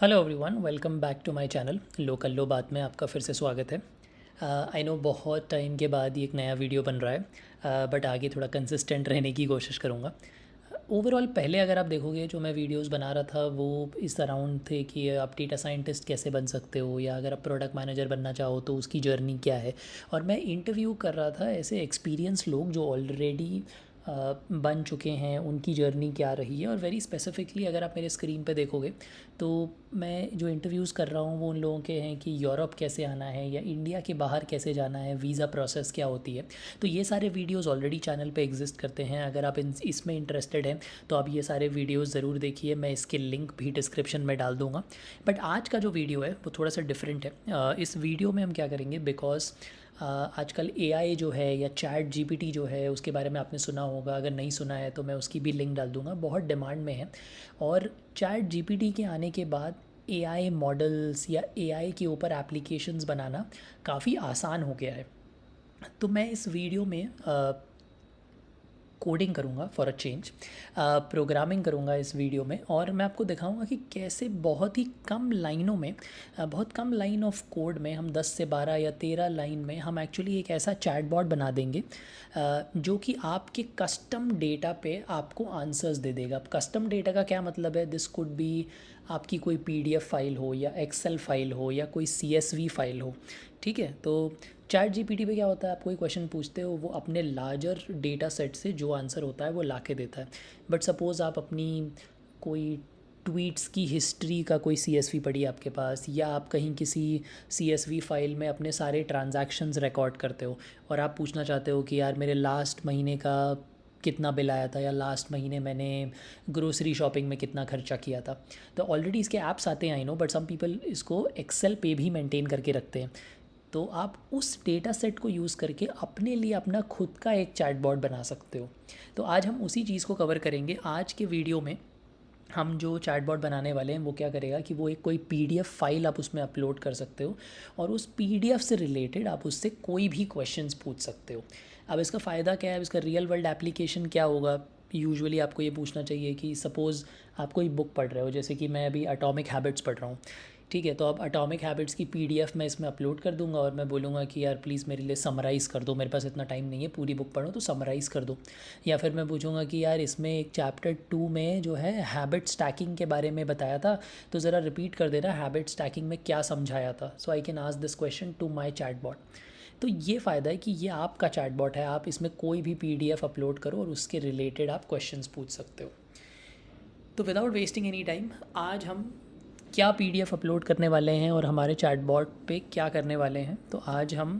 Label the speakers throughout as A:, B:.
A: Hello everyone, welcome back to my channel local लो बात में आपका फिर से स्वागत है। आई नो बहुत टाइम के बाद ये एक नया वीडियो बन रहा है, बट आगे थोड़ा कंसिस्टेंट रहने की कोशिश करूँगा। ओवरऑल पहले अगर आप देखोगे जो मैं वीडियोस बना रहा था वो इस अराउंड थे कि आप डेटा साइंटिस्ट कैसे बन सकते हो, या अगर आप प्रोडक्ट मैनेजर बनना चाहो तो उसकी जर्नी क्या है। और मैं इंटरव्यू कर रहा था ऐसे एक्सपीरियंस लोग जो ऑलरेडी बन चुके हैं, उनकी जर्नी क्या रही है। और वेरी स्पेसिफिकली अगर आप मेरे स्क्रीन पे देखोगे तो मैं जो इंटरव्यूज़ कर रहा हूँ वो उन लोगों के हैं कि यूरोप कैसे आना है या इंडिया के बाहर कैसे जाना है, वीज़ा प्रोसेस क्या होती है। तो ये सारे वीडियोस ऑलरेडी चैनल पे एग्जिस्ट करते हैं। अगर आप इसमें इंटरेस्टेड हैं तो आप ये सारे वीडियोस ज़रूर देखिए, मैं इसके लिंक भी डिस्क्रिप्शन में डाल दूँगा। बट आज का जो वीडियो है वो थोड़ा सा डिफरेंट है। इस वीडियो में हम क्या करेंगे, बिकॉज आजकल एआई जो है या चैट जीपीटी जो है उसके बारे में आपने सुना होगा, अगर नहीं सुना है तो मैं उसकी भी लिंक डाल दूँगा, बहुत डिमांड में है। और चैट जीपीटी के आने के बाद एआई मॉडल्स या एआई के ऊपर एप्लीकेशंस बनाना काफ़ी आसान हो गया है। तो मैं इस वीडियो में कोडिंग करूँगा फॉर अ चेंज, प्रोग्रामिंग करूँगा इस वीडियो में, और मैं आपको दिखाऊँगा कि कैसे बहुत ही कम लाइनों में, बहुत कम लाइन ऑफ कोड में, हम 10 से 12 या 13 लाइन में हम एक्चुअली एक ऐसा चैटबॉट बना देंगे जो कि आपके कस्टम डेटा पे आपको आंसर्स दे देगा। कस्टम डेटा का क्या मतलब है, दिस कुड बी आपकी कोई पीडीएफ फाइल हो या एक्सेल फाइल हो या कोई सीएसवी फाइल हो। ठीक है, तो चैट जीपीटी पे क्या होता है, आप कोई क्वेश्चन पूछते हो वो अपने लार्जर डेटा सेट से जो आंसर होता है वो ला के देता है। बट सपोज़ आप अपनी कोई ट्वीट्स की हिस्ट्री का कोई सीएसवी पड़ी है आपके पास, या आप कहीं किसी सीएसवी फाइल में अपने सारे ट्रांजैक्शंस रिकॉर्ड करते हो और आप पूछना चाहते हो कि यार मेरे लास्ट महीने का कितना बिल आया था, या लास्ट महीने मैंने ग्रोसरी शॉपिंग में कितना खर्चा किया था। तो ऑलरेडी इसके ऐप्स आते हैं, I know, but some people इसको एक्सेल पे भी मेंटेन करके रखते हैं। तो आप उस डेटा सेट को यूज़ करके अपने लिए अपना खुद का एक चैटबॉट बना सकते हो। तो आज हम उसी चीज़ को कवर करेंगे आज के वीडियो में। हम जो चैटबॉट बनाने वाले हैं वो क्या करेगा कि वो एक कोई पीडीएफ फाइल आप उसमें अपलोड कर सकते हो, और उस पीडीएफ से रिलेटेड आप उससे कोई भी क्वेश्चंस पूछ सकते हो। अब इसका फ़ायदा क्या है, इसका रियल वर्ल्ड एप्लीकेशन क्या होगा। यूजुअली आपको ये पूछना चाहिए कि सपोज़ आप कोई बुक पढ़ रहे हो, जैसे कि मैं अभी एटॉमिक हैबिट्स पढ़ रहा हूँ। ठीक है, तो अब एटॉमिक हैबिट्स की पीडीएफ मैं इसमें अपलोड कर दूंगा और मैं बोलूँगा कि यार प्लीज़ मेरे लिए समराइज़ कर दो, मेरे पास इतना टाइम नहीं है पूरी बुक पढ़ो, तो समराइज़ कर दो। या फिर मैं पूछूंगा कि यार इसमें एक चैप्टर 2 में जो है हैबिट स्टैकिंग के बारे में बताया था, तो ज़रा रिपीट कर देना हैबिट स्टैकिंग में क्या समझाया था, so I can ask this question to my chatbot. तो ये फ़ायदा है कि ये आपका चैटबॉट है, आप इसमें कोई भी पीडीएफ अपलोड करो और उसके रिलेटेड आप क्वेश्चंस पूछ सकते हो। तो विदाउट वेस्टिंग एनी टाइम, आज हम क्या पीडीएफ अपलोड करने वाले हैं और हमारे चैटबॉट पे क्या करने वाले हैं। तो आज हम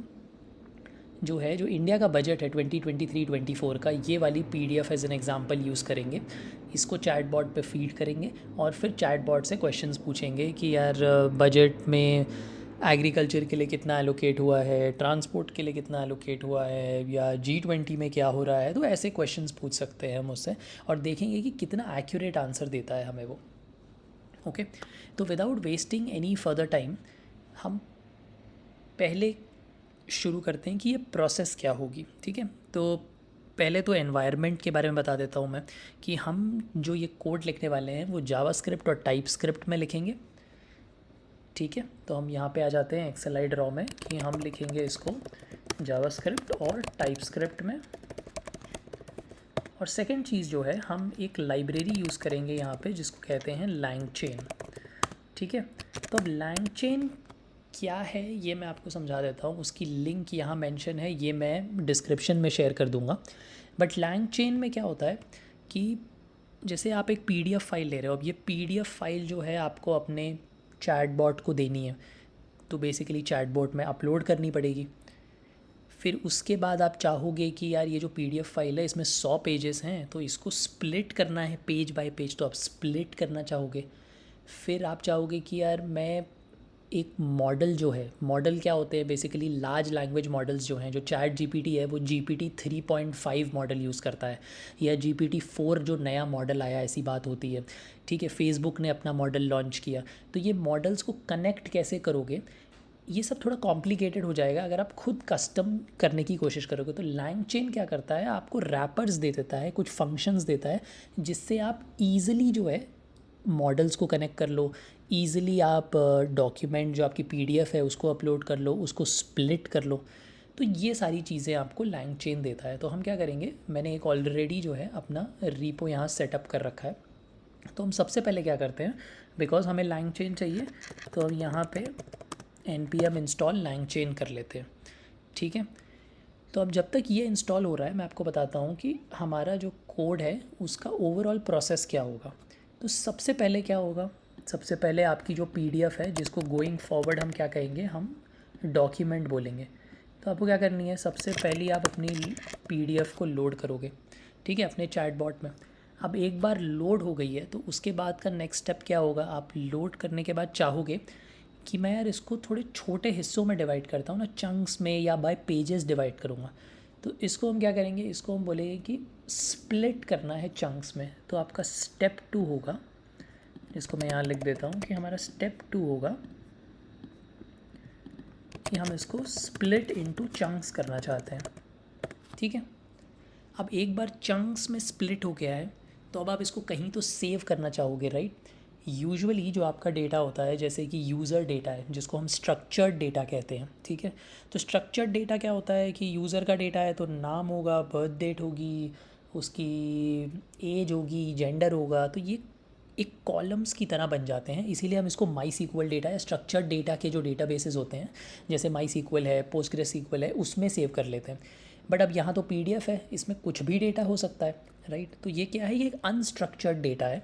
A: जो इंडिया का बजट है 2023-24 का, ये वाली PDF as an example use करेंगे, इसको चैटबॉट पे फीड करेंगे और फिर चैटबॉट से क्वेश्चंस पूछेंगे कि यार बजट में एग्रीकल्चर के लिए कितना एलोकेट हुआ है, ट्रांसपोर्ट के लिए कितना एलोकेट हुआ है, या G20 में क्या हो रहा है। तो ऐसे क्वेश्चंस पूछ सकते हैं हम उससे, और देखेंगे कि कितना एक्यूरेट आंसर देता है हमें वो। ओके, तो without wasting any further time, हम पहले शुरू करते हैं कि ये प्रोसेस क्या होगी। ठीक है, तो पहले तो एनवायरनमेंट के बारे में बता देता हूँ मैं, कि हम जो ये कोड लिखने वाले हैं वो जावास्क्रिप्ट और टाइपस्क्रिप्ट में लिखेंगे। ठीक है, तो हम यहाँ पे आ जाते हैं एक्सेलाइड रॉ में कि हम लिखेंगे इसको जावास्क्रिप्ट और टाइपस्क्रिप्ट में। और सेकंड चीज़ जो है, हम एक लाइब्रेरी यूज़ करेंगे यहाँ पे जिसको कहते हैं लैंगचेन। ठीक है, तो अब लैंगचेन क्या है ये मैं आपको समझा देता हूँ, उसकी लिंक यहाँ मेंशन है, ये मैं डिस्क्रिप्शन में शेयर कर दूँगा। बट लैंगचेन में क्या होता है कि जैसे आप एक पीडीएफ फाइल ले रहे हो, अब ये पीडीएफ फाइल जो है आपको अपने चैटबॉट को देनी है, तो बेसिकली चैटबॉट में अपलोड करनी पड़ेगी। फिर उसके बाद आप चाहोगे कि यार ये जो पीडीएफ फाइल है इसमें 100 पेजेस हैं, तो इसको स्प्लिट करना है पेज बाय पेज, तो आप स्प्लिट करना चाहोगे। फिर आप चाहोगे कि यार मैं एक मॉडल जो है, मॉडल क्या होते हैं बेसिकली, लार्ज लैंग्वेज मॉडल्स जो हैं, जो चैट जीपीटी है वो जीपीटी 3.5 मॉडल यूज़ करता है, या जीपीटी 4 जो नया मॉडल आया ऐसी बात होती है। ठीक है, फेसबुक ने अपना मॉडल लॉन्च किया, तो ये मॉडल्स को कनेक्ट कैसे करोगे, ये सब थोड़ा कॉम्प्लिकेटेड हो जाएगा अगर आप खुद कस्टम करने की कोशिश करोगे। तो लैंगचेन क्या करता है, आपको रैपर्स दे देता है, कुछ फंक्शंस देता है जिससे आप ईज़िली जो है मॉडल्स को कनेक्ट कर लो, ईज़िली आप डॉक्यूमेंट जो आपकी पीडीएफ है उसको अपलोड कर लो, उसको स्प्लिट कर लो। तो ये सारी चीज़ें आपको LangChain देता है। तो हम क्या करेंगे, मैंने एक ऑलरेडी जो है अपना रीपो यहाँ सेटअप कर रखा है। तो हम सबसे पहले क्या करते हैं, बिकॉज हमें LangChain चाहिए, तो हम यहाँ पे npm इंस्टॉल LangChain कर लेते हैं। ठीक है, तो अब जब तक ये इंस्टॉल हो रहा है मैं आपको बताता हूँ कि हमारा जो कोड है उसका ओवरऑल प्रोसेस क्या होगा। तो सबसे पहले क्या होगा, सबसे पहले आपकी जो पीडीएफ है जिसको गोइंग फॉरवर्ड हम क्या कहेंगे, हम डॉक्यूमेंट बोलेंगे। तो आपको क्या करनी है, सबसे पहले आप अपनी पीडीएफ को लोड करोगे, ठीक है, अपने चैटबॉट में। अब एक बार लोड हो गई है तो उसके बाद का नेक्स्ट स्टेप क्या होगा, आप लोड करने के बाद चाहोगे कि मैं यार इसको थोड़े छोटे हिस्सों में डिवाइड करता हूँ ना, चंक्स में या बाय पेजेस डिवाइड करूँगा। तो इसको हम क्या करेंगे, इसको हम बोलेंगे कि स्प्लिट करना है चंक्स में। तो आपका स्टेप 2 होगा, इसको मैं यहाँ लिख देता हूँ कि हमारा स्टेप 2 होगा कि हम इसको स्प्लिट इनटू चंक्स करना चाहते हैं। ठीक है, अब एक बार चंक्स में स्प्लिट हो गया है तो अब आप इसको कहीं तो सेव करना चाहोगे, राइट। यूजुअली जो आपका डेटा होता है, जैसे कि यूज़र डेटा है जिसको हम स्ट्रक्चर्ड डेटा कहते हैं, ठीक है। तो स्ट्रक्चर्ड डेटा क्या होता है कि यूज़र का डेटा है तो नाम होगा, बर्थ डेट होगी, उसकी एज होगी, जेंडर होगा, तो ये एक कॉलम्स की तरह बन जाते हैं। इसीलिए हम इसको माई सीक्वल डेटा या स्ट्रक्चर्ड डेटा के जो डेटाबेसेस होते हैं, जैसे माई सीक्वल है, पोस्टग्रेस सीक्वल है, उसमें सेव कर लेते हैं। बट अब यहाँ तो पीडीएफ है, इसमें कुछ भी डेटा हो सकता है, राइट। तो ये क्या है, ये एक अनस्ट्रक्चर्ड डेटा है।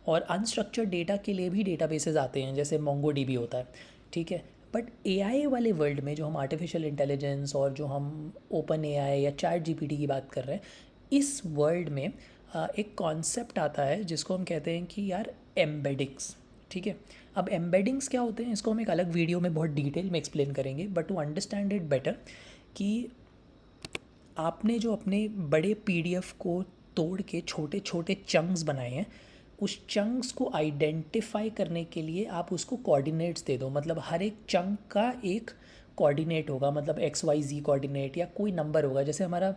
A: और अनस्ट्रक्चर्ड डेटा के लिए भी डेटाबेसेस आते हैं, जैसे मोंगोडीबी होता है, ठीक है। बट एआई वाले वर्ल्ड में जो हम आर्टिफिशियल इंटेलिजेंस और जो हम ओपन एआई या चैट जीपीटी की बात कर रहे हैं, इस वर्ल्ड में एक कॉन्सेप्ट आता है जिसको हम कहते हैं कि यार एम्बेडिंग्स, ठीक है। अब एम्बेडिंग्स क्या होते हैं, इसको हम एक अलग वीडियो में बहुत डिटेल में एक्सप्लेन करेंगे, but to understand it better, कि आपने जो अपने बड़े पीडीएफ को तोड़ के छोटे छोटे चंक्स बनाए हैं, उस चंक्स को आइडेंटिफाई करने के लिए आप उसको कोऑर्डिनेट्स दे दो। मतलब हर एक चंक का एक कोऑर्डिनेट होगा, मतलब XYZ कोऑर्डिनेट या कोई नंबर होगा। जैसे हमारा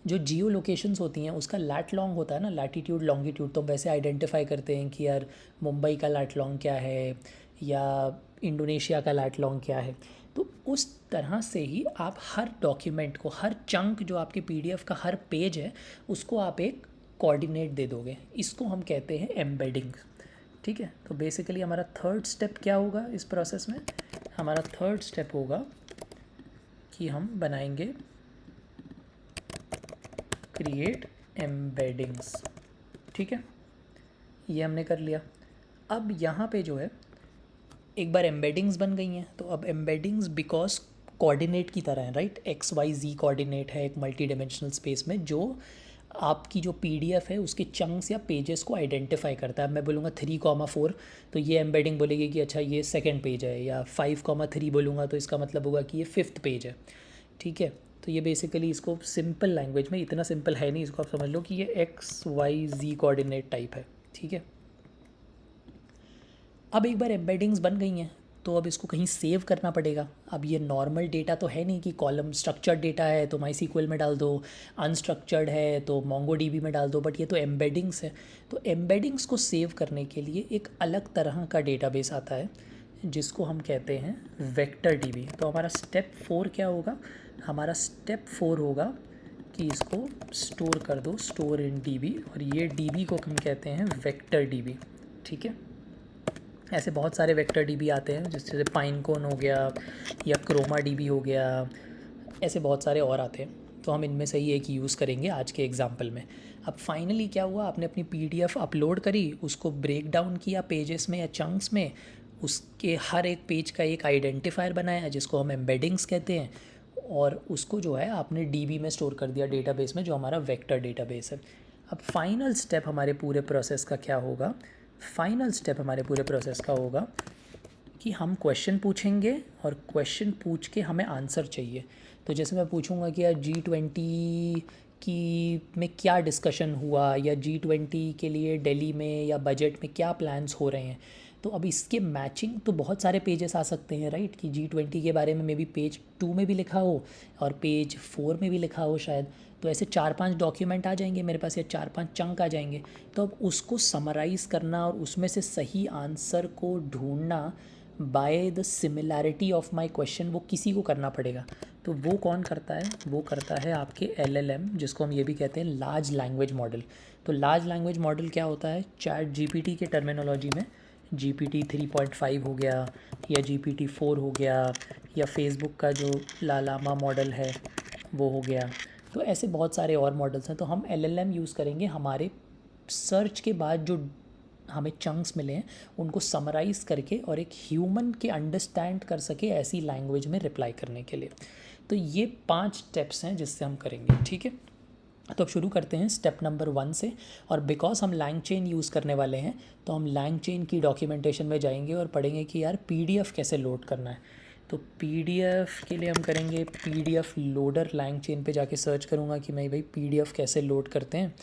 A: जो जियो लोकेशंस होती हैं उसका लैट लॉन्ग होता है ना, लैटीट्यूड लॉन्गिट्यूड, तो हम वैसे आइडेंटिफाई करते हैं कि यार मुंबई का लैट लॉन्ग क्या है या इंडोनेशिया का लैट लॉन्ग क्या है। तो उस तरह से ही आप हर डॉक्यूमेंट को, हर चंक जो आपके पीडीएफ का हर पेज है, उसको आप एक कोऑर्डिनेट दे दोगे। इसको हम कहते हैं एम्बेडिंग, ठीक है। तो बेसिकली हमारा थर्ड स्टेप क्या होगा इस प्रोसेस में, हमारा थर्ड स्टेप होगा कि हम बनाएंगे क्रिएट एम्बेडिंग्स, ठीक है। ये हमने कर लिया। अब यहाँ पे जो है, एक बार एम्बेडिंग्स बन गई हैं, तो अब एम्बेडिंग्स बिकॉज कोऑर्डिनेट की तरह है, राइट। XYZ कोऑर्डिनेट है एक मल्टी डिमेंशनल स्पेस में, जो आपकी जो पीडीएफ है उसके चंक्स या पेजेस को आइडेंटिफाई करता है। मैं बोलूँगा 3,4, तो ये एम्बेडिंग बोलेगी कि अच्छा ये सेकंड पेज है, या 5,3 बोलूँगा तो इसका मतलब होगा कि ये 5th पेज है, ठीक है। तो ये बेसिकली, इसको सिंपल लैंग्वेज में, इतना सिंपल है नहीं, इसको आप समझ लो कि ये XYZ कोऑर्डिनेट टाइप है, ठीक है। अब एक बार एम्बेडिंग्स बन गई हैं तो अब इसको कहीं सेव करना पड़ेगा। अब ये नॉर्मल डेटा तो है नहीं कि कॉलम, स्ट्रक्चर्ड डेटा है तो माई सीक्वल में डाल दो, अनस्ट्रक्चर्ड है तो मोंगोडीबी में डाल दो, बट ये तो एम्बेडिंग्स है। तो एम्बेडिंग्स को सेव करने के लिए एक अलग तरह का डेटाबेस आता है जिसको हम कहते हैं वेक्टर डीबी। तो हमारा स्टेप 4 क्या होगा, हमारा स्टेप 4 होगा कि इसको स्टोर कर दो, स्टोर इन डीबी, और ये डीबी को हम कहते हैं वेक्टर डीबी, ठीक है। ऐसे बहुत सारे वेक्टर डीबी आते हैं, जैसे पाइनकोन हो गया या क्रोमा डीबी हो गया, ऐसे बहुत सारे और आते हैं। तो हम इनमें से ही एक यूज़ करेंगे आज के एग्जांपल में। अब फाइनली क्या हुआ, आपने अपनी पीडीएफ अपलोड करी, उसको ब्रेक डाउन किया पेजेस में या चंक्स में, उसके हर एक पेज का एक आइडेंटिफायर बनाया जिसको हम एम्बेडिंग्स कहते हैं, और उसको जो है आपने डीबी में स्टोर कर दिया, डेटाबेस में, जो हमारा वेक्टर डेटाबेस है। अब फाइनल स्टेप हमारे पूरे प्रोसेस का क्या होगा, फाइनल स्टेप हमारे पूरे प्रोसेस का होगा कि हम क्वेश्चन पूछेंगे और क्वेश्चन पूछ के हमें आंसर चाहिए। तो जैसे मैं पूछूंगा कि यार G20 की में क्या डिस्कशन हुआ, या G20 के लिए दिल्ली में या बजट में क्या प्लान्स हो रहे हैं, तो अब इसके मैचिंग तो बहुत सारे पेजेस आ सकते हैं राइट, कि G20 के बारे में मे बी पेज 2 में भी लिखा हो और पेज 4 में भी लिखा हो शायद। तो ऐसे 4-5 डॉक्यूमेंट आ जाएंगे मेरे पास, या 4-5 चंक आ जाएंगे। तो अब उसको समराइज़ करना और उसमें से सही आंसर को ढूंढना by the similarity of my question, वो किसी को करना पड़ेगा। तो वो कौन करता है? वो करता है आपके LLM, जिसको हम ये भी कहते हैं लार्ज लैंग्वेज मॉडल। तो लार्ज लैंग्वेज मॉडल क्या होता है? ChatGPT के टर्मिनोलॉजी में GPT 3.5 हो गया, या GPT 4 हो गया, या फेसबुक का जो लालामा मॉडल है वो हो गया। तो ऐसे बहुत सारे और मॉडल्स हैं। तो हम LLM यूज़ करेंगे हमारे सर्च के बाद जो हमें चंक्स मिले हैं उनको समराइज़ करके और एक ह्यूमन के अंडरस्टैंड कर सके ऐसी लैंग्वेज में रिप्लाई करने के लिए। तो ये 5 स्टेप्स हैं जिससे हम करेंगे, ठीक है। तो अब शुरू करते हैं स्टेप नंबर 1 से। और बिकॉज हम लैंग चेन यूज़ करने वाले हैं तो हम लैंग चेन की डॉक्यूमेंटेशन में जाएंगे और पढ़ेंगे कि यार PDF कैसे लोड करना है। तो PDF के लिए हम करेंगे PDF लोडर, लैंग चेन पे जाके सर्च करूँगा कि मैं भाई PDF कैसे लोड करते हैं।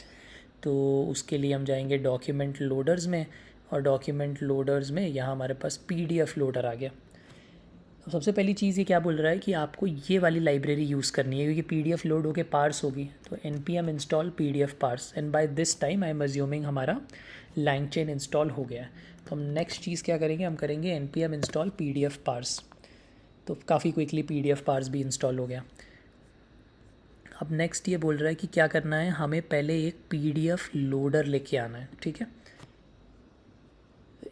A: तो उसके लिए हम जाएंगे डॉक्यूमेंट लोडर्स में, और डॉक्यूमेंट लोडर्स में यहाँ हमारे पास PDF लोडर आ गया। तो सबसे पहली चीज़ ये क्या बोल रहा है कि आपको ये वाली लाइब्रेरी यूज़ करनी है, क्योंकि PDF लोड होके पार्स होगी। तो npm install PDF parse, and by this time I am assuming हमारा लैंग चेन इंस्टॉल हो गया है। तो हम नेक्स्ट चीज़ क्या करेंगे? हम करेंगे npm इंस्टॉल PDF पार्स। तो काफ़ी क्विकली PDF पार्स भी इंस्टॉल हो गया। अब नेक्स्ट ये बोल रहा है कि क्या करना है, हमें पहले एक PDF लोडर लेके आना है, ठीक है।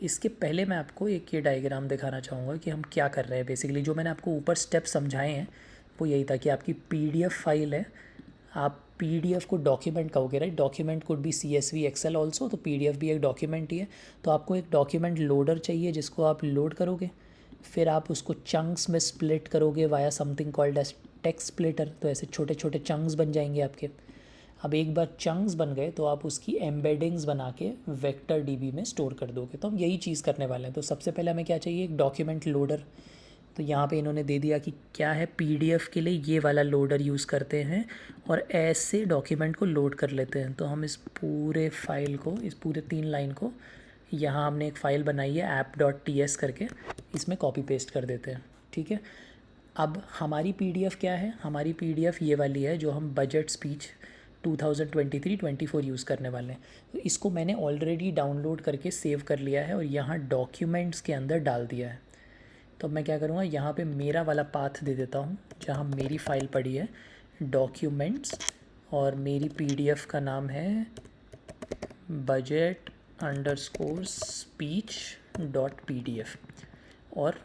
A: इसके पहले मैं आपको एक ये डायग्राम दिखाना चाहूँगा कि हम क्या कर रहे हैं। बेसिकली जो मैंने आपको ऊपर स्टेप समझाए हैं वो यही था कि आपकी PDF फाइल है, आप PDF को डॉक्यूमेंट कहोगे right. Document could be CSV Excel also, तो PDF भी एक डॉक्यूमेंट ही है। तो आपको एक डॉक्यूमेंट लोडर चाहिए जिसको आप लोड करोगे, फिर आप उसको चंक्स में स्प्लिट करोगे via something called as text splitter. तो ऐसे छोटे छोटे चंक्स बन जाएंगे आपके। अब एक बार चंक्स बन गए तो आप उसकी एम्बेडिंग्स बना के वेक्टर DB में स्टोर कर दोगे। तो हम यही चीज़ करने वाले हैं। तो सबसे पहले हमें क्या चाहिए? एक डॉक्यूमेंट लोडर। तो यहाँ पे इन्होंने दे दिया कि क्या है, PDF के लिए ये वाला लोडर यूज़ करते हैं और ऐसे डॉक्यूमेंट को लोड कर लेते हैं। तो हम इस पूरे फाइल को, इस पूरे 3 लाइन को, यहाँ हमने एक फ़ाइल बनाई है app.ts करके, इसमें कॉपी पेस्ट कर देते हैं, ठीक है। अब हमारी PDF क्या है? हमारी PDF ये वाली है जो हम बजट स्पीच 2023-24 यूज़ करने वाले हैं। तो इसको मैंने ऑलरेडी डाउनलोड करके सेव कर लिया है और यहाँ डॉक्यूमेंट्स के अंदर डाल दिया है। तो अब मैं क्या करूँगा, यहाँ पे मेरा वाला पाथ दे देता हूँ जहाँ मेरी फ़ाइल पड़ी है डॉक्यूमेंट्स, और मेरी PDF का नाम है budget_speech.pdf। और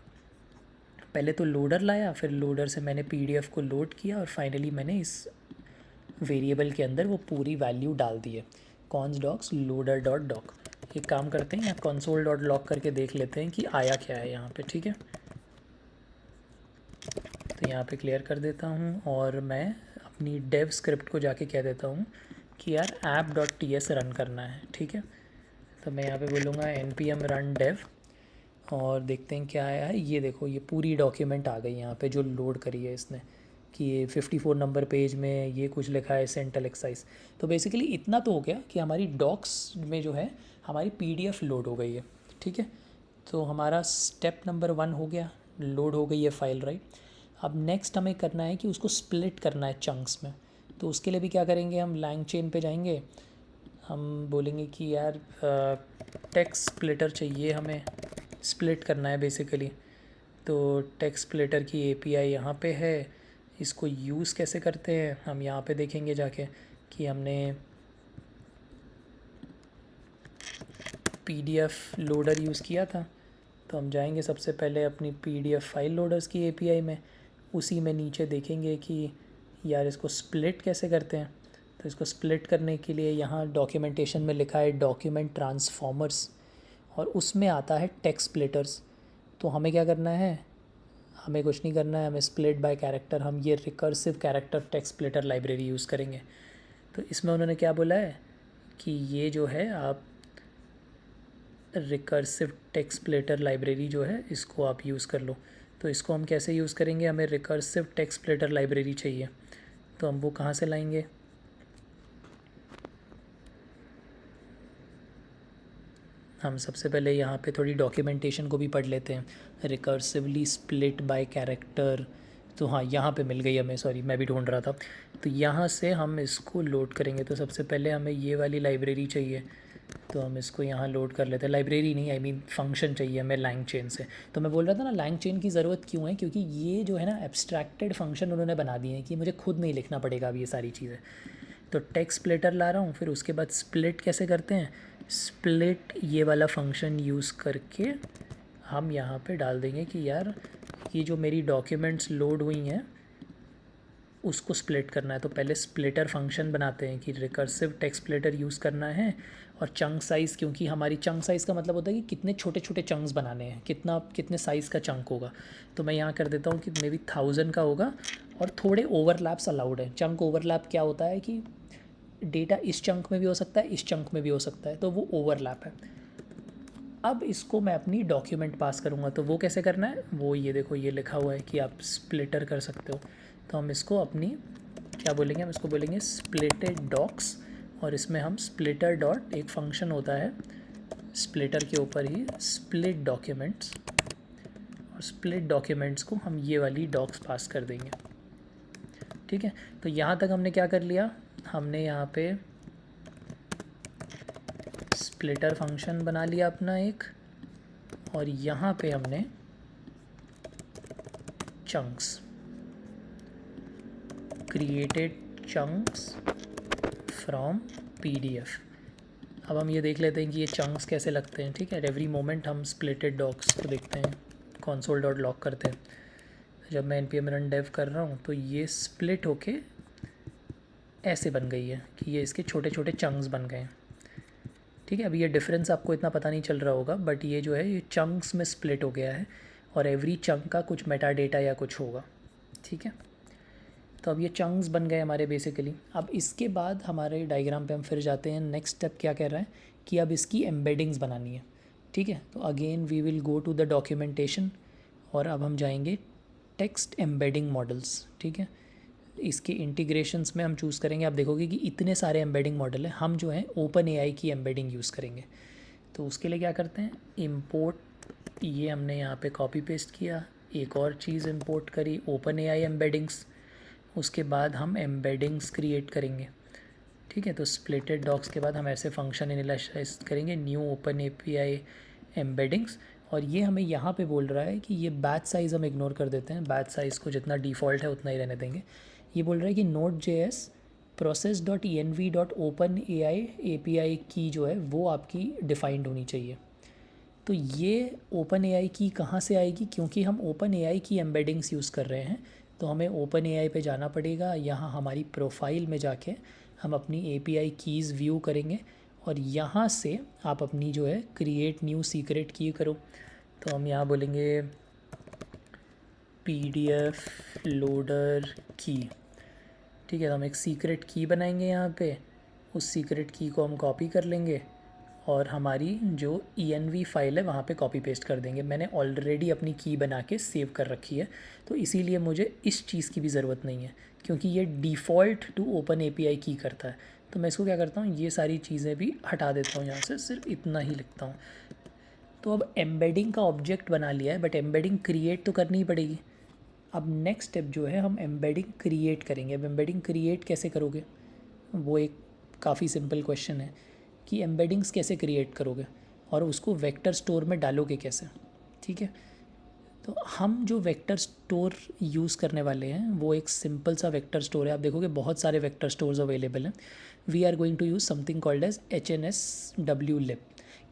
A: पहले तो लोडर लाया, फिर लोडर से मैंने PDF को लोड किया और फाइनली मैंने इस वेरिएबल के अंदर वो पूरी वैल्यू डाल दी है, cons loader.doc। एक काम करते हैं, यहाँ console.log करके देख लेते हैं कि आया क्या है यहाँ पे, ठीक है। तो यहाँ पे क्लियर कर देता हूँ और मैं अपनी डेव स्क्रिप्ट को जाके कह देता हूँ कि यार app.ts रन करना है, ठीक है। तो मैं यहाँ पे बोलूँगा npm run dev और देखते हैं क्या आया है। ये देखो, ये पूरी डॉक्यूमेंट आ गई यहाँ पे जो लोड करी है इसने, कि ये 54 नंबर पेज में ये कुछ लिखा है सेंट्रल एक्साइज। तो बेसिकली इतना तो हो गया कि हमारी डॉक्स में जो है हमारी PDF लोड हो गई है, ठीक है। तो हमारा स्टेप नंबर 1 हो गया, लोड हो गई है फाइल राइट। अब नेक्स्ट हमें करना है कि उसको स्प्लिट करना है चंक्स में। तो उसके लिए भी क्या करेंगे, हम लैंग चेन पे जाएंगे, हम बोलेंगे कि यार टेक्स्ट स्प्लिटर चाहिए, हमें स्प्लिट करना है बेसिकली। तो टेक्स्ट स्प्लिटर की API यहाँ पे है। इसको यूज़ कैसे करते हैं हम यहाँ पे देखेंगे जाके कि हमने PDF लोडर यूज़ किया था। तो हम जाएंगे सबसे पहले अपनी PDF फाइल लोडर्स की API में, उसी में नीचे देखेंगे कि यार इसको स्प्लिट कैसे करते हैं। तो इसको स्प्लिट करने के लिए यहाँ डॉक्यूमेंटेशन में लिखा है डॉक्यूमेंट ट्रांसफॉर्मर्स, और उसमें आता है टेक्स्ट स्प्लिटर्स। तो हमें क्या करना है, हमें कुछ नहीं करना है, हमें स्प्लिट बाय कैरेक्टर, हम ये recursive character text splitter library use करेंगे। तो इसमें उन्होंने क्या बोला है कि ये जो है आप रिकर्सिव टेक्स्ट स्प्लिटर लाइब्रेरी जो है इसको आप यूज़ कर लो। तो इसको हम कैसे यूज़ करेंगे, हमें रिकर्सिव टेक्स्ट स्प्लिटर लाइब्रेरी चाहिए। तो हम वो कहाँ से लाएंगे, हम सबसे पहले यहाँ पे थोड़ी डॉक्यूमेंटेशन को भी पढ़ लेते हैं। रिकर्सिवली स्प्लिट बाय कैरेक्टर, तो हाँ यहाँ पे मिल गई हमें, सॉरी मैं भी ढूंढ रहा था। तो यहाँ से हम इसको लोड करेंगे। तो सबसे पहले हमें ये वाली लाइब्रेरी चाहिए, तो हम इसको यहाँ लोड कर लेते हैं। लाइब्रेरी नहीं, आई मीन फंक्शन चाहिए हमें लैंग चेन से। तो मैं बोल रहा था ना लैंग चेन की ज़रूरत क्यों है, क्योंकि ये जो है ना एब्स्ट्रैक्टेड फंक्शन उन्होंने बना दिए हैं कि मुझे खुद नहीं लिखना पड़ेगा अब ये सारी चीज़ें। तो टेक्स्ट स्प्लिटर ला रहा हूँ, फिर उसके बाद स्प्लिट कैसे करते हैं, स्प्लिट ये वाला फंक्शन यूज़ करके हम यहाँ पे डाल देंगे कि यार ये जो मेरी डॉक्यूमेंट्स लोड हुई हैं उसको स्प्लिट करना है। तो पहले स्प्लिटर फंक्शन बनाते हैं कि रिकर्सिव टेक्स्ट स्प्लिटर यूज़ करना है, और चंक साइज़, क्योंकि हमारी चंक साइज़ का मतलब होता है कि कितने छोटे छोटे चंक्स बनाने हैं, कितने साइज़ का चंक होगा। तो मैं यहाँ कर देता हूँ कि मे बी 1000 का होगा, और थोड़े ओवरलैप्स अलाउड है। चंक ओवरलैप क्या होता है कि डेटा इस चंक में भी हो सकता है, इस चंक में भी हो सकता है, तो वो ओवरलैप है। अब इसको मैं अपनी डॉक्यूमेंट पास करूँगा, तो वो कैसे करना है, वो ये देखो ये लिखा हुआ है कि आप स्प्लिटर कर सकते हो। तो हम इसको अपनी क्या बोलेंगे, हम इसको बोलेंगे स्प्लिटेड डॉक्स, और इसमें हम स्प्लिटर डॉट एक फंक्शन होता है स्प्लिटर के ऊपर ही, स्प्लिट डॉक्यूमेंट्स, और स्प्लिट डॉक्यूमेंट्स को हम ये वाली डॉक्स पास कर देंगे। ठीक है, तो यहाँ तक हमने क्या कर लिया, हमने यहाँ पे स्प्लिटर फंक्शन बना लिया अपना एक, और यहाँ पे हमने chunks created, chunks from PDF. अब हम ये देख लेते हैं कि ये चंक्स कैसे लगते हैं। ठीक है, एवरी मोमेंट हम स्प्लिटेड डॉक्स को देखते हैं, कंसोल डॉट लॉग करते हैं। जब मैं npm रन डेव कर रहा हूँ तो ये स्प्लिट होके ऐसे बन गई है कि ये इसके छोटे छोटे चंक्स बन गए हैं। ठीक है, अभी ये डिफरेंस आपको इतना पता नहीं चल रहा होगा, बट ये जो है ये चंक्स में स्प्लिट हो गया है, और एवरी चंक का कुछ मेटा डेटा या कुछ होगा। ठीक है, तो अब ये चंक्स बन गए हमारे बेसिकली। अब इसके बाद हमारे डायग्राम पे हम फिर जाते हैं। नेक्स्ट स्टेप क्या कह रहा है कि अब इसकी एम्बेडिंग्स बनानी है। ठीक है, तो again we will go to the documentation, और अब हम जाएंगे टेक्स्ट एम्बेडिंग मॉडल्स। ठीक है, इसके इंटीग्रेशंस में हम चूज़ करेंगे। आप देखोगे कि इतने सारे एम्बेडिंग मॉडल हैं, हम जो है ओपन एआई की एम्बेडिंग यूज़ करेंगे। तो उसके लिए क्या करते हैं, इम्पोर्ट, ये हमने यहाँ पे कॉपी पेस्ट किया, एक और चीज़ इम्पोर्ट करी ओपन एआई एम्बेडिंग्स, उसके बाद हम एम्बेडिंग्स क्रिएट करेंगे। ठीक है, तो स्प्लिटेड डॉक्स के बाद हम ऐसे फंक्शन इनिशियलाइज करेंगे, न्यू ओपन एपीआई एम्बेडिंग्स, और ये हमें यहाँ पे बोल रहा है कि ये बैच साइज़ हम इग्नोर कर देते हैं, बैच साइज़ को जितना डिफ़ॉल्ट है उतना ही रहने देंगे। ये बोल रहा है कि Node.js process.env.openai की जो है वो आपकी डिफ़ाइंड होनी चाहिए। तो ये ओपन एआई की कहाँ से आएगी, क्योंकि हम ओपन एआई की एम्बेडिंग्स यूज़ कर रहे हैं, तो हमें ओपन एआई पे जाना पड़ेगा। यहाँ हमारी प्रोफाइल में जाके हम अपनी एपीआई कीज़ व्यू करेंगे, और यहाँ से आप अपनी जो है क्रिएट न्यू सीक्रेट की करो। तो हम यहाँ बोलेंगे पीडीएफ लोडर की। ठीक है, तो हम एक सीक्रेट की बनाएंगे यहाँ पे, उस सीक्रेट की को हम कॉपी कर लेंगे, और हमारी जो env फाइल है वहाँ पे कॉपी पेस्ट कर देंगे। मैंने ऑलरेडी अपनी की बना के सेव कर रखी है, तो इसीलिए मुझे इस चीज़ की भी ज़रूरत नहीं है, क्योंकि ये डिफ़ॉल्ट टू ओपन एपीआई की करता है। तो मैं इसको क्या करता हूँ, ये सारी चीज़ें भी हटा देता हूँ यहाँ से, सिर्फ इतना ही लिखता हूँ। तो अब एम्बेडिंग का ऑब्जेक्ट बना लिया है, बट एम्बेडिंग क्रिएट तो करनी ही पड़ेगी। अब नेक्स्ट स्टेप जो है हम एम्बेडिंग क्रिएट करेंगे। अब एम्बेडिंग क्रिएट कैसे करोगे, वो एक काफ़ी सिंपल क्वेश्चन है कि एम्बेडिंग्स कैसे क्रिएट करोगे और उसको वेक्टर स्टोर में डालोगे कैसे। ठीक है, तो हम जो वेक्टर स्टोर यूज़ करने वाले हैं वो एक सिंपल सा वेक्टर स्टोर है। आप देखोगे बहुत सारे वेक्टर स्टोर्स अवेलेबल हैं। We are going to use something called as HNSWlib।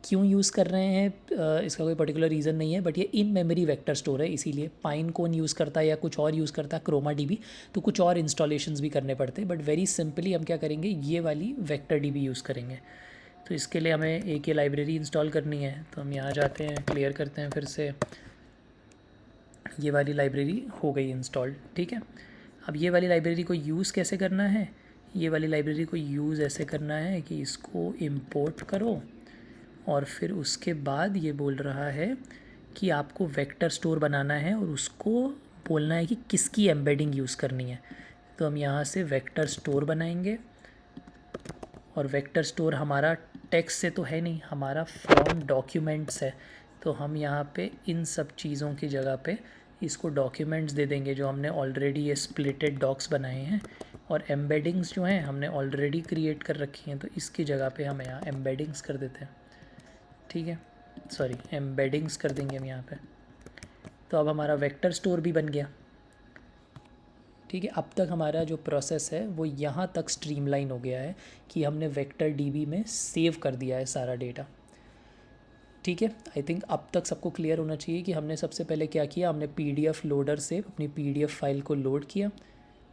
A: क्यों यूज़ कर रहे हैं इसका कोई पर्टिकुलर रीज़न नहीं है, बट ये इन मेमोरी वेक्टर स्टोर है, इसीलिए पाइन कौन यूज़ करता है या कुछ और यूज़ करता है क्रोमा DB, तो कुछ और इंस्टॉलेशंस भी करने पड़ते हैं, बट वेरी सिंपली हम क्या करेंगे, ये वाली वेक्टर DB यूज़ करेंगे। तो इसके लिए हमें एक ये लाइब्रेरी इंस्टॉल करनी है, तो हम यहाँ जाते हैं, क्लियर करते हैं फिर से। ये वाली लाइब्रेरी हो गई इंस्टॉल्ड। ठीक है, अब ये वाली लाइब्रेरी को यूज़ कैसे करना है, ये वाली लाइब्रेरी को यूज़ ऐसे करना है कि इसको इंपोर्ट करो, और फिर उसके बाद ये बोल रहा है कि आपको वेक्टर स्टोर बनाना है और उसको बोलना है कि किसकी एम्बेडिंग यूज़ करनी है। तो हम यहाँ से वेक्टर स्टोर बनाएंगे, और वेक्टर स्टोर हमारा टेक्स्ट से तो है नहीं, हमारा फ्रॉम डॉक्यूमेंट्स है। तो हम यहाँ पे इन सब चीज़ों की जगह पे इसको डॉक्यूमेंट्स दे देंगे जो हमने ऑलरेडी ये स्प्लिटेड डॉक्स बनाए हैं, और एम्बेडिंग्स जो हैं हमने ऑलरेडी क्रिएट कर रखी हैं, तो इसकी जगह पे हम यहाँ एम्बेडिंग्स कर देते हैं। ठीक है, सॉरी एम्बेडिंग्स कर देंगे हम यहाँ पे। तो अब हमारा वेक्टर स्टोर भी बन गया। ठीक है, अब तक हमारा जो प्रोसेस है वो यहाँ तक स्ट्रीमलाइन हो गया है कि हमने वेक्टर डीबी में सेव कर दिया है सारा डेटा। ठीक है, आई थिंक अब तक सबको क्लियर होना चाहिए कि हमने सबसे पहले क्या किया। हमने पीडीएफ लोडर से अपनी पीडीएफ फाइल को लोड किया,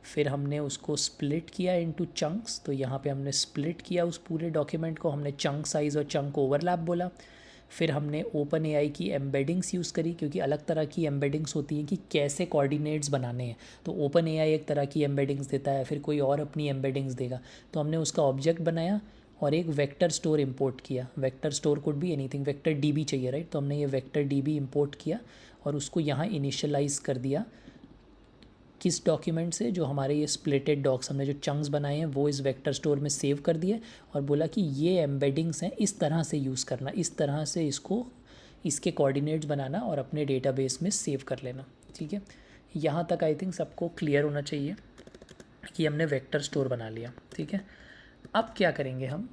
A: फिर हमने उसको स्प्लिट किया इनटू चंक्स। तो यहाँ पे हमने स्प्लिट किया उस पूरे डॉक्यूमेंट को, हमने चंक साइज़ और चंक ओवरलैप बोला। फिर हमने ओपन एआई की एम्बेडिंग्स यूज़ करी, क्योंकि अलग तरह की एम्बेडिंग्स होती हैं कि कैसे कोऑर्डिनेट्स बनाने हैं। तो ओपन एआई एक तरह की एम्बेडिंग्स देता है, फिर कोई और अपनी एम्बेडिंग्स देगा। तो हमने उसका ऑब्जेक्ट बनाया और एक वेक्टर स्टोर इंपोर्ट किया। वेक्टर स्टोर कुड भी एनीथिंग, वेक्टर डीबी चाहिए राइट। तो हमने ये वेक्टर डीबी इंपोर्ट किया और उसको यहाँ इनिशियलाइज कर दिया किस डॉक्यूमेंट से, जो हमारे ये स्प्लिटेड डॉक्स हमने जो चंक्स बनाए हैं वो इस वेक्टर स्टोर में सेव कर दिए, और बोला कि ये एम्बेडिंग्स हैं, इस तरह से यूज़ करना, इस तरह से इसको इसके कोऑर्डिनेट्स बनाना और अपने डेटाबेस में सेव कर लेना। ठीक है, यहाँ तक आई थिंक सबको क्लियर होना चाहिए कि हमने वेक्टर स्टोर बना लिया। ठीक है, अब क्या करेंगे हम,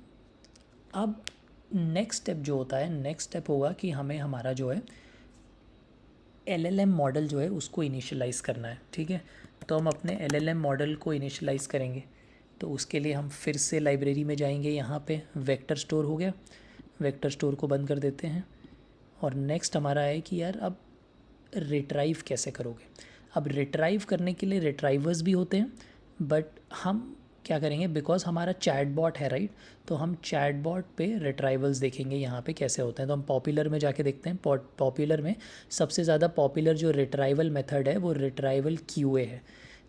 A: अब नेक्स्ट स्टेप जो होता है, नेक्स्ट स्टेप होगा कि हमें हमारा जो है एलएलएम मॉडल जो है उसको इनिशियलाइज़ करना है। ठीक है, तो हम अपने एलएलएम मॉडल को इनिशियलाइज़ करेंगे। तो उसके लिए हम फिर से लाइब्रेरी में जाएंगे, यहाँ पे वेक्टर स्टोर हो गया, वेक्टर स्टोर को बंद कर देते हैं। और नेक्स्ट हमारा है कि यार अब रिट्राइव कैसे करोगे। अब रिट्राइव करने के लिए रिट्राइवर्स भी होते हैं, बट हम क्या करेंगे, बिकॉज हमारा चैट बॉट है राइट, तो हम चैट बॉट पे रिट्राइवल्स देखेंगे यहाँ पे कैसे होते हैं। तो हम पॉपुलर में जाके देखते हैं। पॉपुलर में सबसे ज़्यादा पॉपुलर जो रिट्राइवल मेथड है वो रिट्राइवल क्यूए है।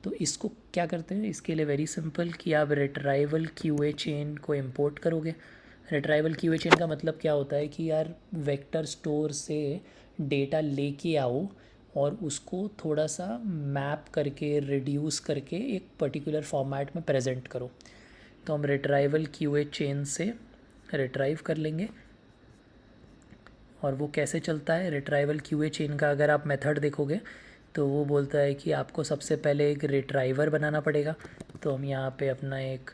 A: तो इसको क्या करते हैं, इसके लिए वेरी सिंपल कि आप रिट्राइवल क्यूए चेन को इंपोर्ट करोगे। रिट्राइवल क्यूए चेन का मतलब क्या होता है कि यार वेक्टर स्टोर से डेटा लेके आओ और उसको थोड़ा सा मैप करके रिड्यूस करके एक पर्टिकुलर फॉर्मेट में प्रेजेंट करो। तो हम रिट्राइवल क्यूए चेन से रिट्राइव कर लेंगे। और वो कैसे चलता है रिट्राइवल क्यूए चेन का, अगर आप मेथड देखोगे तो वो बोलता है कि आपको सबसे पहले एक रिट्राइवर बनाना पड़ेगा। तो हम यहाँ पे अपना एक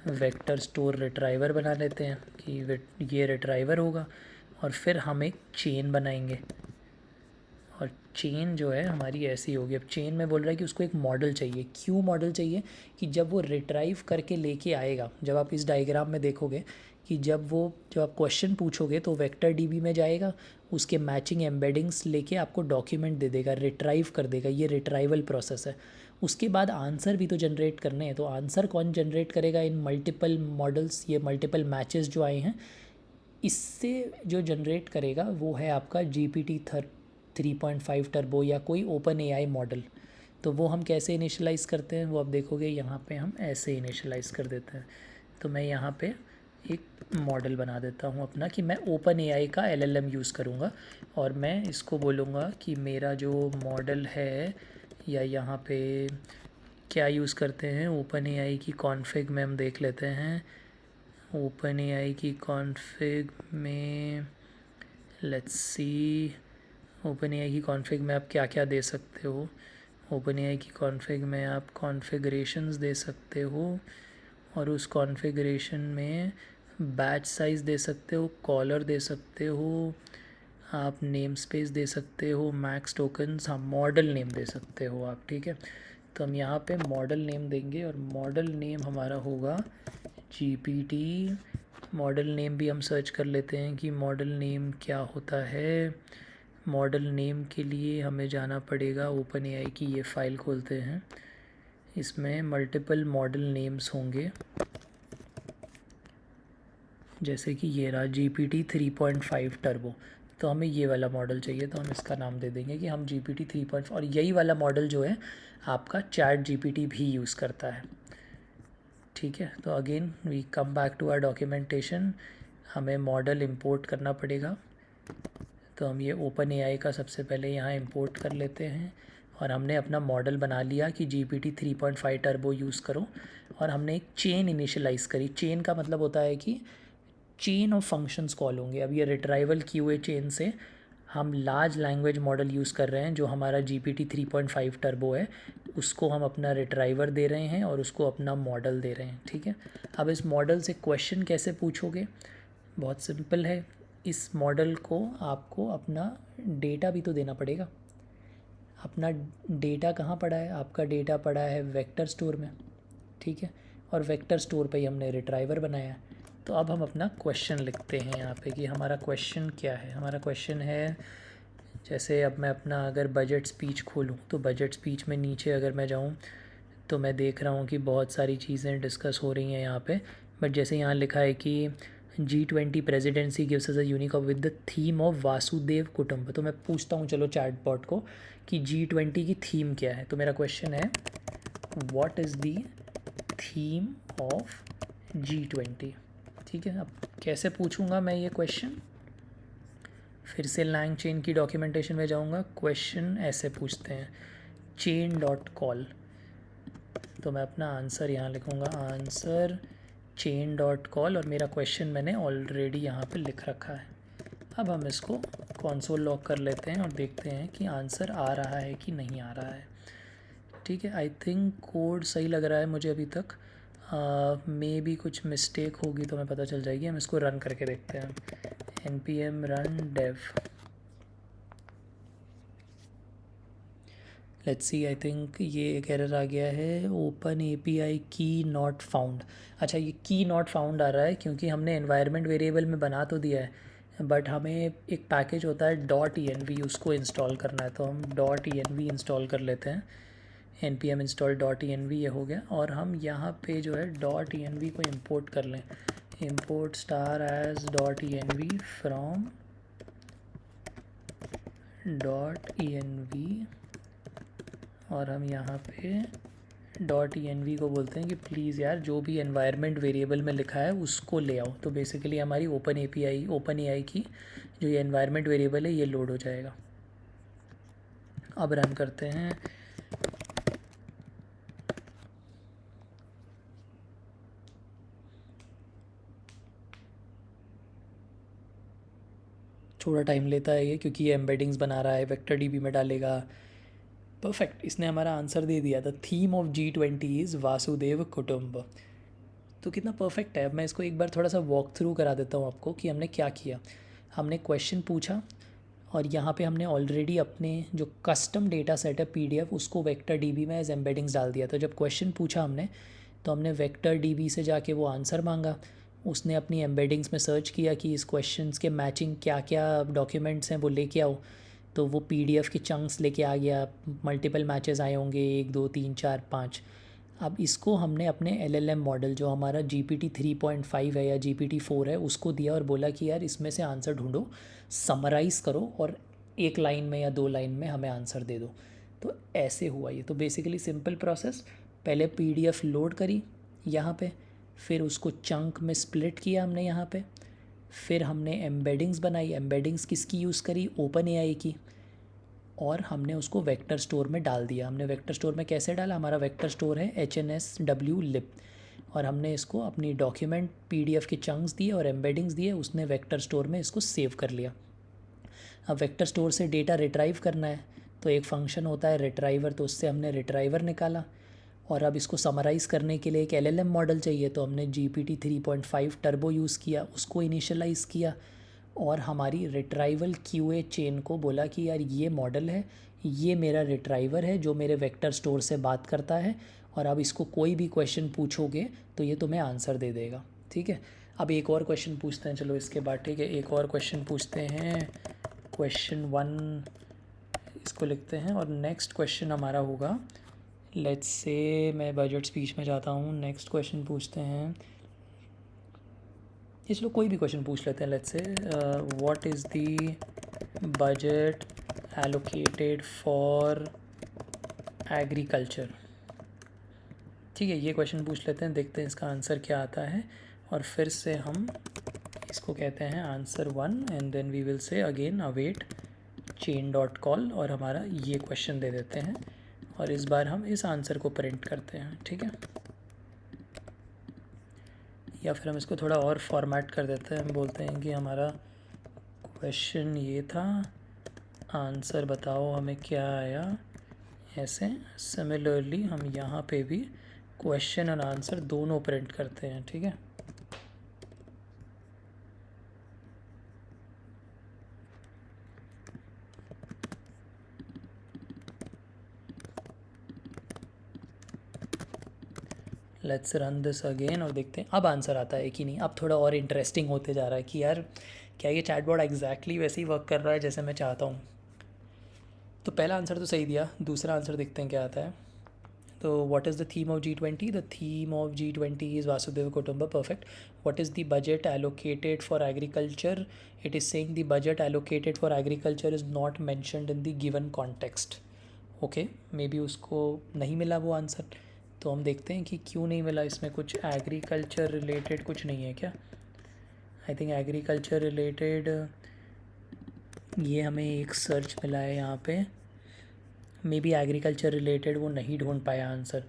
A: वेक्टर स्टोर रिट्राइवर बना लेते हैं कि ये रिट्राइवर होगा, और फिर हम एक चेन बनाएंगे। और चेन जो है हमारी ऐसी होगी। अब चेन में बोल रहा है कि उसको एक मॉडल चाहिए। क्यों मॉडल चाहिए, कि जब वो रिट्राइव करके लेके आएगा, जब आप इस डायग्राम में देखोगे कि जब आप क्वेश्चन पूछोगे तो वेक्टर डीबी में जाएगा, उसके मैचिंग एम्बेडिंग्स लेके आपको डॉक्यूमेंट दे देगा, रिट्राइव कर देगा। ये रिट्राइवल प्रोसेस है। उसके बाद आंसर भी तो जनरेट करने हैं। तो आंसर कौन जनरेट करेगा, इन मल्टीपल मॉडल्स, ये मल्टीपल मैचेस जो आए हैं, इससे जो जनरेट करेगा वो है आपका GPT 3.5 टर्बो या कोई ओपन एआई मॉडल। तो वो हम कैसे इनिशियलाइज़ करते हैं वो आप देखोगे, यहाँ पे हम ऐसे इनिशियलाइज़ कर देते हैं। तो मैं यहाँ पे एक मॉडल बना देता हूँ अपना कि मैं ओपन एआई का एलएलएम यूज़ करूँगा, और मैं इसको बोलूँगा कि मेरा जो मॉडल है, या यहाँ पे क्या यूज़ करते हैं ओपन एआई की कॉन्फ़िग में हम देख लेते हैं। ओपन एआई की कॉन्फ़िग में लेट्स सी, ओपन एआई की कॉन्फ़िग में आप क्या क्या दे सकते हो। ओपन एआई की कॉन्फ़िग में आप कॉन्फ़िगरेशंस दे सकते हो, और उस कॉन्फ़िगरेशन में बैच साइज़ दे सकते हो, कॉलर दे सकते हो, आप नेम स्पेस दे सकते हो, मैक्स टोकन्स, हाँ मॉडल नेम दे सकते हो आप। ठीक है, तो हम यहाँ पे मॉडल नेम देंगे, और मॉडल नेम हमारा होगा GPT। मॉडल नेम भी हम सर्च कर लेते हैं कि मॉडल नेम क्या होता है। मॉडल नेम के लिए हमें जाना पड़ेगा, ओपन एआई की ये फ़ाइल खोलते हैं, इसमें मल्टीपल मॉडल नेम्स होंगे, जैसे कि ये रहा GPT 3.5 टर्बो। तो हमें ये वाला मॉडल चाहिए, तो हम इसका नाम दे देंगे कि हम GPT 3.5, और यही वाला मॉडल जो है आपका चैट GPT भी यूज़ करता है। ठीक है, तो again we come back to our documentation, हमें मॉडल इंपोर्ट करना पड़ेगा। तो हम ये ओपन एआई का सबसे पहले यहाँ इंपोर्ट कर लेते हैं, और हमने अपना मॉडल बना लिया कि GPT 3.5 टर्बो यूज़ करो, और हमने एक चेन इनिशियलाइज़ करी। चेन का मतलब होता है कि चेन ऑफ फंक्शंस कॉल होंगे। अब ये रिट्राइवल क्यूए चेन से हम लार्ज लैंग्वेज मॉडल यूज़ कर रहे हैं, जो हमारा GPT 3.5 टर्बो है, उसको हम अपना रिट्राइवर दे रहे हैं और उसको अपना मॉडल दे रहे हैं। ठीक है, अब इस मॉडल से क्वेश्चन कैसे पूछोगे? बहुत सिंपल है। इस मॉडल को आपको अपना डेटा भी तो देना पड़ेगा। अपना डेटा कहाँ पड़ा है? आपका डेटा पड़ा है वेक्टर स्टोर में। ठीक है, और वेक्टर स्टोर पे ही हमने रिट्राइवर बनाया है। तो अब हम अपना क्वेश्चन लिखते हैं यहाँ पे कि हमारा क्वेश्चन क्या है। हमारा क्वेश्चन है, जैसे अब मैं अपना अगर बजट स्पीच खोलूँ तो बजट स्पीच में नीचे अगर मैं जाऊँ तो मैं देख रहा हूँ कि बहुत सारी चीज़ें डिस्कस हो रही हैं यहाँ पे। बट जैसे यहाँ लिखा है कि G20 presidency gives us a unicorn with the theme of Vasudev कुटुंब। तो मैं पूछता हूँ चलो चैटबॉट को कि G20 की थीम क्या है। तो मेरा क्वेश्चन है, what is the theme of G20। ठीक है, अब कैसे पूछूंगा मैं ये क्वेश्चन? फिर से लैंग चेन की डॉक्यूमेंटेशन में जाऊंगा। क्वेश्चन ऐसे पूछते हैं, चेन डॉट कॉल। तो मैं अपना आंसर यहाँ लिखूँगा, आंसर चेन डॉट कॉल, और मेरा क्वेश्चन मैंने ऑलरेडी यहाँ पे लिख रखा है। अब हम इसको कंसोल लॉग कर लेते हैं और देखते हैं कि आंसर आ रहा है कि नहीं आ रहा है। ठीक है, आई थिंक कोड सही लग रहा है मुझे अभी तक। मे भी कुछ मिस्टेक होगी तो हमें पता चल जाएगी। हम इसको रन करके देखते हैं, npm run dev। Let's see, I think ये एक एरर आ गया है, ओपन API की नॉट फाउंड। अच्छा, ये की नॉट फाउंड आ रहा है क्योंकि हमने एनवायरनमेंट वेरिएबल में बना तो दिया है, बट हमें एक पैकेज होता है .env, उसको इंस्टॉल करना है। तो हम .env इंस्टॉल कर लेते हैं, npm install .env, ये हो गया। और हम यहाँ पे जो है .env को इंपोर्ट कर लें, import star as .env from .env, और हम यहाँ पे .env को बोलते हैं कि प्लीज़ यार जो भी एनवायरनमेंट वेरिएबल में लिखा है उसको ले आओ। तो बेसिकली हमारी ओपन AI की जो ये एनवायरनमेंट वेरिएबल है ये लोड हो जाएगा। अब रन करते हैं। थोड़ा टाइम लेता है ये, क्योंकि ये एम्बेडिंग्स बना रहा है, वेक्टर DB में डालेगा। परफेक्ट, इसने हमारा आंसर दे दिया। The theme of G20 is Vasudev कुटुंब। तो कितना परफेक्ट है। अब मैं इसको एक बार थोड़ा सा वॉक थ्रू करा देता हूँ आपको कि हमने क्या किया। हमने क्वेश्चन पूछा और यहाँ पे हमने ऑलरेडी अपने जो कस्टम डेटा सेट है PDF, उसको वेक्टर DB में एज एम्बेडिंग्स डाल दिया। तो जब क्वेश्चन पूछा हमने तो हमने वेक्टर DB से जाके वो आंसर मांगा। उसने अपनी एम्बेडिंग्स में सर्च किया कि इस क्वेश्चन के मैचिंग क्या क्या डॉक्यूमेंट्स हैं वो लेके आओ। तो वो PDF के चंक्स लेके आ गया, मल्टीपल मैचेस आए होंगे, 1 2 3 4 5। अब इसको हमने अपने LLM मॉडल जो हमारा GPT 3.5 है या GPT 4 है उसको दिया और बोला कि यार इसमें से आंसर ढूंढो, समराइज़ करो और 1 लाइन में या 2 लाइन में हमें आंसर दे दो। तो ऐसे हुआ ये। तो बेसिकली सिंपल प्रोसेस, पहले PDF लोड करी यहाँ पे, फिर उसको चंक में स्प्लिट किया हमने यहाँ पे, फिर हमने एम्बेडिंग्स बनाई। एम्बेडिंग्स किसकी यूज़ करी? ओपन AI की। और हमने उसको वेक्टर स्टोर में डाल दिया। हमने वेक्टर स्टोर में कैसे डाला? हमारा वेक्टर स्टोर है HNSW-lib, और हमने इसको अपनी डॉक्यूमेंट PDF के चंक्स दिए और एम्बेडिंग्स दिए, उसने वेक्टर स्टोर में इसको सेव कर लिया। अब वेक्टर स्टोर से डेटा रिट्राइव करना है तो एक फंक्शन होता है रिट्राइवर, तो उससे हमने रिट्राइवर निकाला। और अब इसको समराइज़ करने के लिए एक LLM मॉडल चाहिए, तो हमने GPT 3.5 टर्बो यूज़ किया, उसको इनिशियलाइज़ किया और हमारी रिट्राइवल QA चेन को बोला कि यार ये मॉडल है, ये मेरा रिट्राइवर है जो मेरे वेक्टर स्टोर से बात करता है, और अब इसको कोई भी क्वेश्चन पूछोगे तो ये तुम्हें आंसर दे देगा। ठीक है, अब एक और क्वेश्चन पूछते हैं चलो इसके बाद। ठीक है, एक और क्वेश्चन पूछते हैं, क्वेश्चन 1 इसको लिखते हैं। और नेक्स्ट क्वेश्चन हमारा होगा, लेट्स से मैं बजट स्पीच में जाता हूँ। नेक्स्ट क्वेश्चन पूछते हैं, ये चलो कोई भी क्वेश्चन पूछ लेते हैं। Let's say what is the budget allocated for agriculture. ठीक है, ये क्वेश्चन पूछ लेते हैं, देखते हैं इसका आंसर क्या आता है। और फिर से हम इसको कहते हैं answer 1 and then we will say again await chain dot call, और हमारा ये क्वेश्चन दे देते हैं और इस बार हम इस आंसर को प्रिंट करते हैं। ठीक है, या फिर हम इसको थोड़ा और फॉर्मेट कर देते हैं, हम बोलते हैं कि हमारा क्वेश्चन ये था, आंसर बताओ हमें क्या आया। ऐसे सिमिलरली हम यहाँ पे भी क्वेश्चन और आंसर दोनों प्रिंट करते हैं, ठीक है। लेट्स रन दिस अगेन और देखते हैं अब आंसर आता है कि नहीं। अब थोड़ा और इंटरेस्टिंग होते जा रहा है कि यार क्या ये चैटबॉट एग्जैक्टली वैसे ही वर्क कर रहा है जैसे मैं चाहता हूँ। तो पहला आंसर तो सही दिया, दूसरा आंसर देखते हैं क्या आता है। तो what is the theme of G20? The theme of G20 is Vasudev Kutumba, perfect. What is the budget allocated for agriculture? It is saying the budget allocated for agriculture is not mentioned in the given context. Okay, may be उसको नहीं मिला वो answer, तो हम देखते हैं कि क्यों नहीं मिला। इसमें कुछ एग्रीकल्चर रिलेटेड कुछ नहीं है क्या? आई थिंक एग्रीकल्चर रिलेटेड ये हमें एक सर्च मिला है यहाँ पे, मे बी एग्रीकल्चर रिलेटेड वो नहीं ढूंढ पाया आंसर।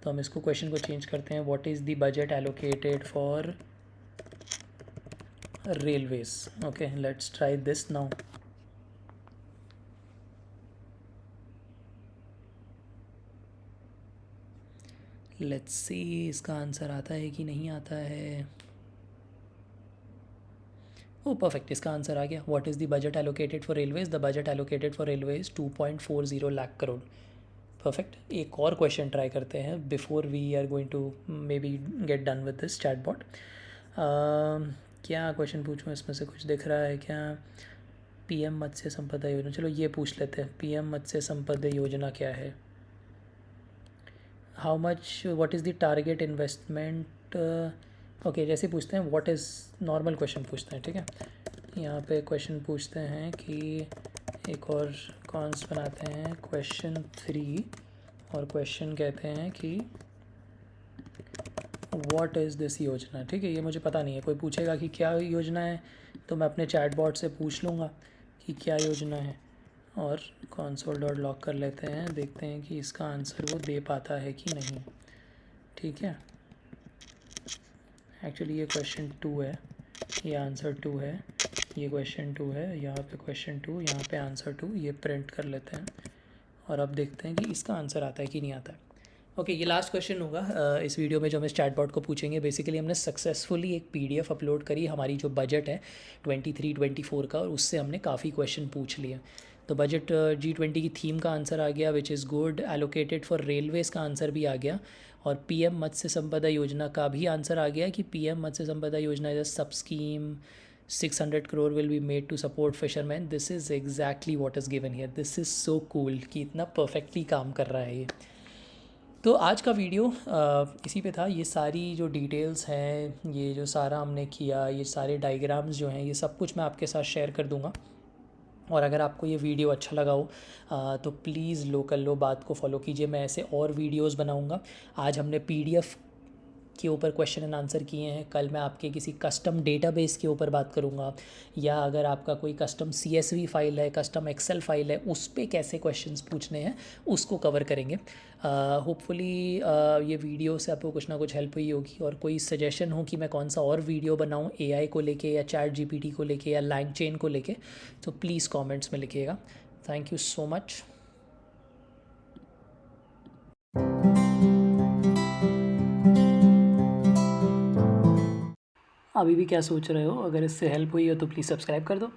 A: तो हम इसको क्वेश्चन को चेंज करते हैं, what is the budget allocated for railways. Okay, let's try this now. Let's see इसका आंसर आता है कि नहीं आता है। ओ परफेक्ट, इसका आंसर आ गया। What is the budget allocated for railways? The budget allocated for railways 2.40 lakh crore. Perfect, एक और क्वेश्चन ट्राई करते हैं before we are going to may be get done with this chatbot. क्या क्वेश्चन पूछूँ इसमें से, कुछ दिख रहा है क्या? पीएम मत्स्य संपदा योजना, चलो ये पूछ लेते हैं। पीएम मत्स्य संपदा योजना क्या है? How much, what is the target investment? Okay, जैसे पूछते हैं व्हाट इज़, नॉर्मल क्वेश्चन पूछते हैं, ठीक है। यहाँ पे क्वेश्चन पूछते हैं कि एक और कॉन्स बनाते हैं, क्वेश्चन 3, और क्वेश्चन कहते हैं कि व्हाट इज़ दिस योजना, ठीक है। ये मुझे पता नहीं है, कोई पूछेगा कि क्या योजना है तो मैं अपने चैटबॉट से पूछ लूँगा कि क्या योजना है, और console.log कर लेते हैं, देखते हैं कि इसका आंसर वो दे पाता है कि नहीं, ठीक है। एक्चुअली ये क्वेश्चन 2 है, ये आंसर 2 है, ये क्वेश्चन 2 है, यहाँ पे क्वेश्चन 2, यहाँ पे आंसर 2, ये प्रिंट कर लेते हैं और अब देखते हैं कि इसका आंसर आता है कि नहीं आता है। ओके, ये लास्ट क्वेश्चन होगा इस वीडियो में जो हम इस चैटबॉट को पूछेंगे। बेसिकली हमने सक्सेसफुली एक PDF अपलोड करी हमारी जो बजट है 23-24 का, और उससे हमने काफ़ी क्वेश्चन पूछ लिए। तो बजट G20 की थीम का आंसर आ गया, which is good. Allocated for Railways का आंसर भी आ गया, और PM मत्स्य संपदा योजना का भी आंसर आ गया कि PM मत्स्य संपदा योजना is a sub scheme, 600 crore will be made to support fisherman. This is exactly what is given here. This is so cool कि इतना परफेक्टली काम कर रहा है ये। तो आज का वीडियो इसी पे था। ये सारी जो डिटेल्स हैं, ये जो सारा हमने किया, ये सारे डायग्राम्स जो हैं, ये सब कुछ मैं आपके साथ शेयर कर दूंगा। और अगर आपको ये वीडियो अच्छा लगा हो तो प्लीज़ लोकल लो बात को फॉलो कीजिए, मैं ऐसे और वीडियोस बनाऊंगा। आज हमने PDF के ऊपर क्वेश्चन एंड आंसर किए हैं, कल मैं आपके किसी कस्टम डेटाबेस के ऊपर बात करूंगा, या अगर आपका कोई कस्टम CSV फाइल है, कस्टम एक्सेल फाइल है, उस पर कैसे क्वेश्चंस पूछने हैं उसको कवर करेंगे। होपफुली ये वीडियो से आपको कुछ ना कुछ हेल्प हुई होगी, और कोई सजेशन हो कि मैं कौन सा और वीडियो बनाऊं AI को लेके, या ChatGPT को लेके, या LangChain को लेके, तो प्लीज़ कॉमेंट्स में लिखिएगा। Thank you so much. अभी भी क्या सोच रहे हो? अगर इससे हेल्प हुई हो तो प्लीज़ सब्सक्राइब कर दो।